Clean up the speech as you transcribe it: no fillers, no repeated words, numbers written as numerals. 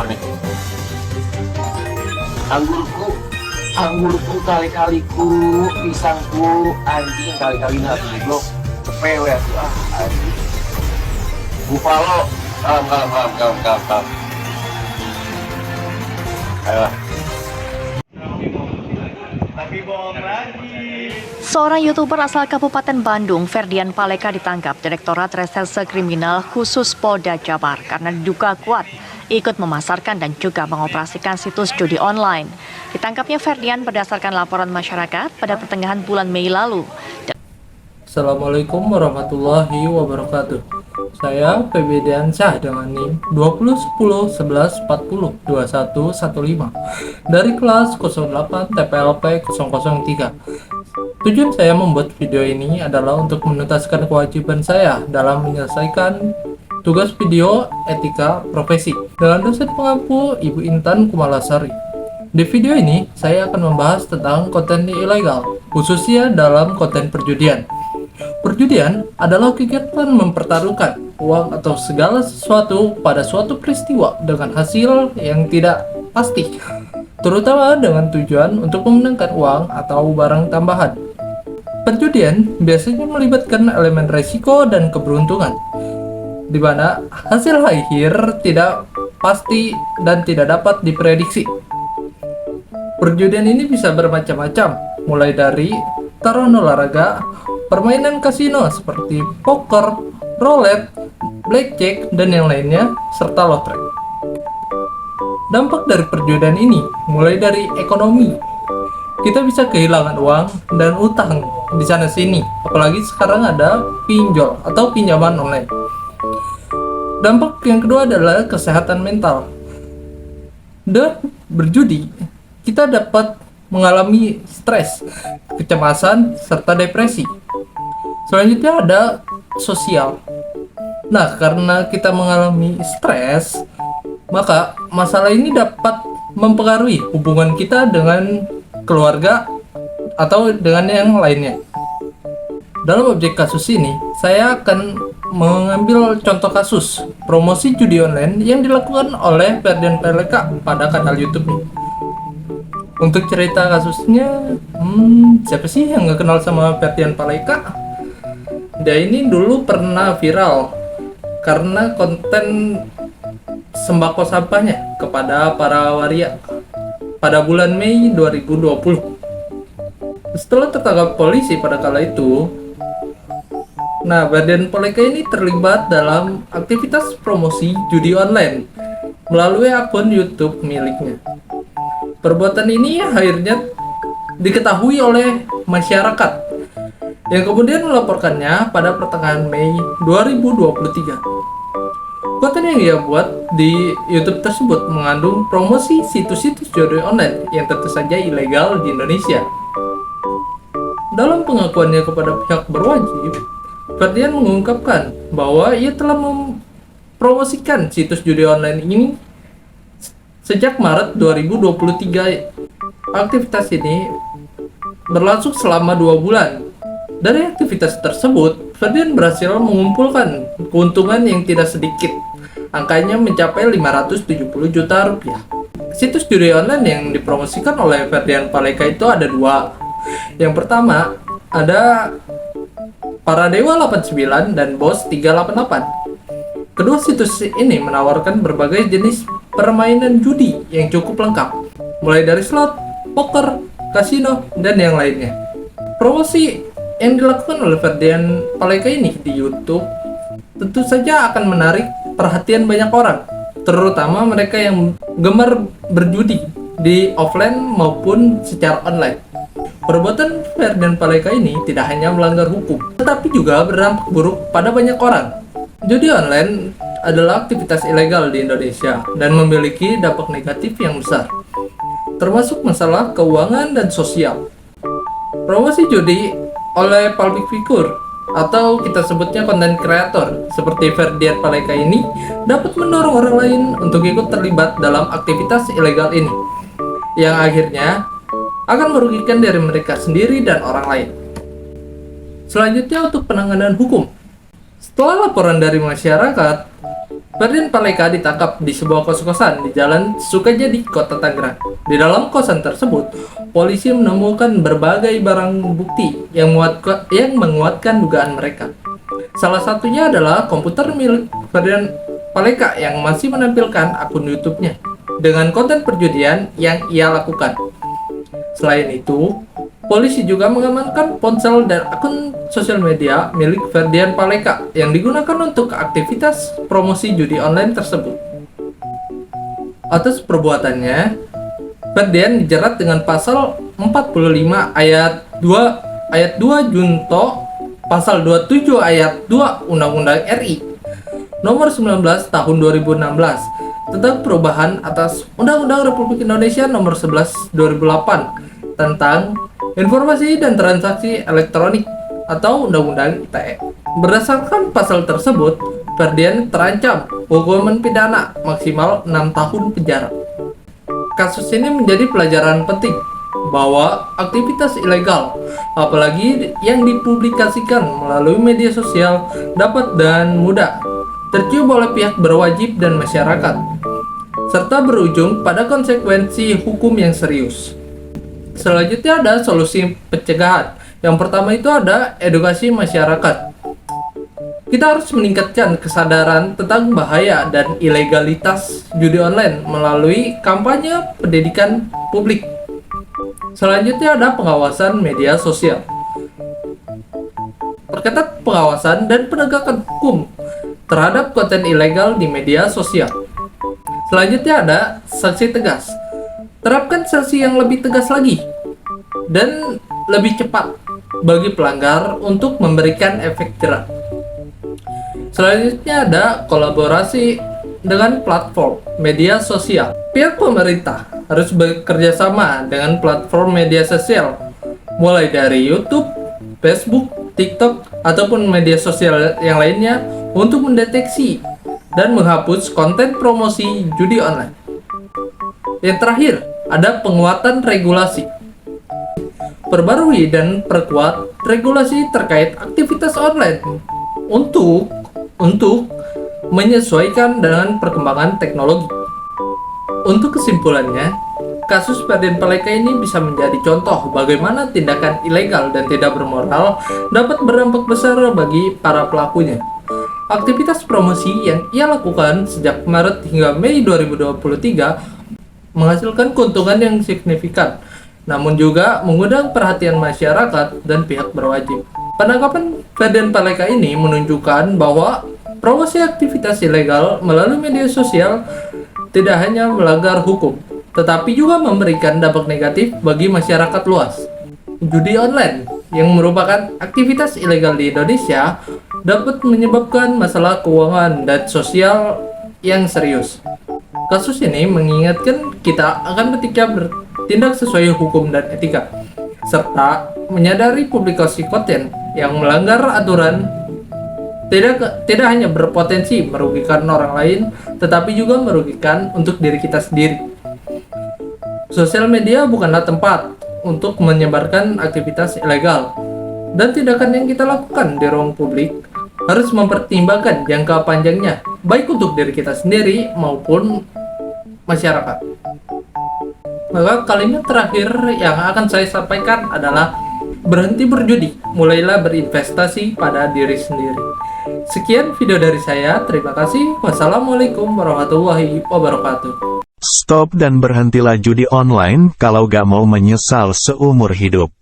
nih. Anggurku kali-kaliku, pisangku anjing kali-kali nggak goblok. Cepewe aku anjing. Buffalo, kalem. Ayolah. Tapi bohong lagi. Seorang YouTuber asal Kabupaten Bandung, Ferdian Paleka ditangkap Direktorat Reserse Kriminal Khusus Polda Jabar karena diduga kuat ikut memasarkan dan juga mengoperasikan situs judi online. Ditangkapnya Ferdian berdasarkan laporan masyarakat pada pertengahan bulan Mei lalu. Assalamualaikum warahmatullahi wabarakatuh. Saya PB Diansyah dengan NIM 201011402115 dari kelas 08 TPLP 003. Tujuan saya membuat video ini adalah untuk menuntaskan kewajiban saya dalam menyelesaikan tugas video etika profesi dengan dosen pengampu Ibu Intan Kumalasari. Di video ini, saya akan membahas tentang konten ilegal, khususnya dalam konten perjudian. Perjudian adalah kegiatan mempertaruhkan uang atau segala sesuatu pada suatu peristiwa dengan hasil yang tidak pasti, terutama dengan tujuan untuk memenangkan uang atau barang tambahan. Perjudian biasanya melibatkan elemen risiko dan keberuntungan, di mana hasil akhir tidak pasti dan tidak dapat diprediksi. Perjudian ini bisa bermacam-macam, mulai dari taruhan olahraga, permainan kasino seperti poker, roulette, blackjack, dan yang lainnya, serta lotre. Dampak dari perjudian ini mulai dari ekonomi. Kita bisa kehilangan uang dan utang di sana-sini, apalagi sekarang ada pinjol atau pinjaman online. Dampak yang kedua adalah kesehatan mental. Dan berjudi, kita dapat mengalami stres, kecemasan, serta depresi. Selanjutnya ada sosial. Nah, karena kita mengalami stres, maka masalah ini dapat mempengaruhi hubungan kita dengan keluarga atau dengan yang lainnya. Dalam objek kasus ini, saya akan mengambil contoh kasus promosi judi online yang dilakukan oleh Ferdian Paleka pada kanal YouTube-nya. Untuk cerita kasusnya, siapa sih yang nggak kenal sama Ferdian Paleka? Dia ini dulu pernah viral karena konten sembako sampahnya kepada para waria pada bulan Mei 2020. Setelah tertangkap polisi pada kala itu, Ferdian Paleka ini terlibat dalam aktivitas promosi judi online melalui akun YouTube miliknya. Perbuatan ini akhirnya diketahui oleh masyarakat yang kemudian melaporkannya pada pertengahan Mei 2023. Konten yang ia buat di YouTube tersebut mengandung promosi situs-situs judi online yang tentu saja ilegal di Indonesia. Dalam pengakuannya kepada pihak berwajib, Ferdian mengungkapkan bahwa ia telah mempromosikan situs judi online ini sejak Maret 2023. Aktivitas ini berlangsung selama 2 bulan. Dari aktivitas tersebut, Ferdian berhasil mengumpulkan keuntungan yang tidak sedikit. Angkanya mencapai 570 juta rupiah. Situs judi online yang dipromosikan oleh Ferdian Paleka itu ada 2. Yang pertama, ada Paradewa 89 dan Bos 388. Kedua situs ini menawarkan berbagai jenis permainan judi yang cukup lengkap, mulai dari slot, poker, kasino, dan yang lainnya. Promosi yang dilakukan oleh Ferdian Paleka ini di YouTube tentu saja akan menarik perhatian banyak orang, terutama mereka yang gemar berjudi di offline maupun secara online. Perbuatan Ferdian Paleka ini tidak hanya melanggar hukum, tetapi juga berdampak buruk pada banyak orang. Judi online adalah aktivitas ilegal di Indonesia dan memiliki dampak negatif yang besar, termasuk masalah keuangan dan sosial. Promosi judi oleh public figure atau kita sebutnya content creator seperti Ferdian Paleka ini dapat mendorong orang lain untuk ikut terlibat dalam aktivitas ilegal ini, yang akhirnya akan merugikan diri mereka sendiri dan orang lain. Selanjutnya untuk penanganan hukum. Setelah laporan dari masyarakat, Ferdian Paleka ditangkap di sebuah kos-kosan di Jalan Sukajadi, Kota Tangerang. Di dalam kosan tersebut, polisi menemukan berbagai barang bukti yang menguatkan dugaan mereka. Salah satunya adalah komputer milik Ferdian Paleka yang masih menampilkan akun YouTube-nya dengan konten perjudian yang ia lakukan. Selain itu, polisi juga mengamankan ponsel dan akun sosial media milik Ferdian Paleka yang digunakan untuk aktivitas promosi judi online tersebut. Atas perbuatannya, Ferdian dijerat dengan pasal 45 ayat 2 Junto, pasal 27 ayat 2 Undang-Undang RI Nomor 19 Tahun 2016 tentang perubahan atas Undang-Undang Republik Indonesia Nomor 11 2008 tentang Informasi dan Transaksi Elektronik atau Undang-Undang ITE. Berdasarkan pasal tersebut, Ferdian terancam hukuman pidana maksimal 6 tahun penjara. Kasus ini menjadi pelajaran penting bahwa aktivitas ilegal, apalagi yang dipublikasikan melalui media sosial, dapat dan mudah tercium oleh pihak berwajib dan masyarakat, serta berujung pada konsekuensi hukum yang serius. Selanjutnya ada solusi pencegahan. Yang pertama itu ada edukasi masyarakat. Kita harus meningkatkan kesadaran tentang bahaya dan ilegalitas judi online melalui kampanye pendidikan publik. Selanjutnya ada pengawasan media sosial. Perketat pengawasan dan penegakan hukum terhadap konten ilegal di media sosial. Selanjutnya ada sanksi tegas. Terapkan sanksi yang lebih tegas lagi dan lebih cepat bagi pelanggar untuk memberikan efek jerah. Selanjutnya ada kolaborasi dengan platform media sosial. Pihak pemerintah harus bekerja sama dengan platform media sosial, mulai dari YouTube, Facebook, TikTok, ataupun media sosial yang lainnya untuk mendeteksi dan menghapus konten promosi judi online. Yang terakhir, ada penguatan regulasi. Perbarui dan perkuat regulasi terkait aktivitas online untuk menyesuaikan dengan perkembangan teknologi. Untuk kesimpulannya, kasus Ferdian Paleka ini bisa menjadi contoh bagaimana tindakan ilegal dan tidak bermoral dapat berdampak besar bagi para pelakunya. Aktivitas promosi yang ia lakukan sejak Maret hingga Mei 2023 menghasilkan keuntungan yang signifikan, namun juga mengundang perhatian masyarakat dan pihak berwajib. Penangkapan Ferdian Paleka ini menunjukkan bahwa promosi aktivitas ilegal melalui media sosial tidak hanya melanggar hukum, tetapi juga memberikan dampak negatif bagi masyarakat luas. Judi online yang merupakan aktivitas ilegal di Indonesia dapat menyebabkan masalah keuangan dan sosial yang serius. Kasus ini mengingatkan kita akan bertindak sesuai hukum dan etika, serta menyadari publikasi konten yang melanggar aturan tidak hanya berpotensi merugikan orang lain, tetapi juga merugikan untuk diri kita sendiri. Sosial media bukanlah tempat untuk menyebarkan aktivitas ilegal, dan tindakan yang kita lakukan di ruang publik harus mempertimbangkan jangka panjangnya, baik untuk diri kita sendiri maupun masyarakat. Maka kalimat terakhir yang akan saya sampaikan adalah berhenti berjudi, mulailah berinvestasi pada diri sendiri. Sekian video dari saya, terima kasih. Wassalamualaikum warahmatullahi wabarakatuh. Stop dan berhentilah judi online kalau gak mau menyesal seumur hidup.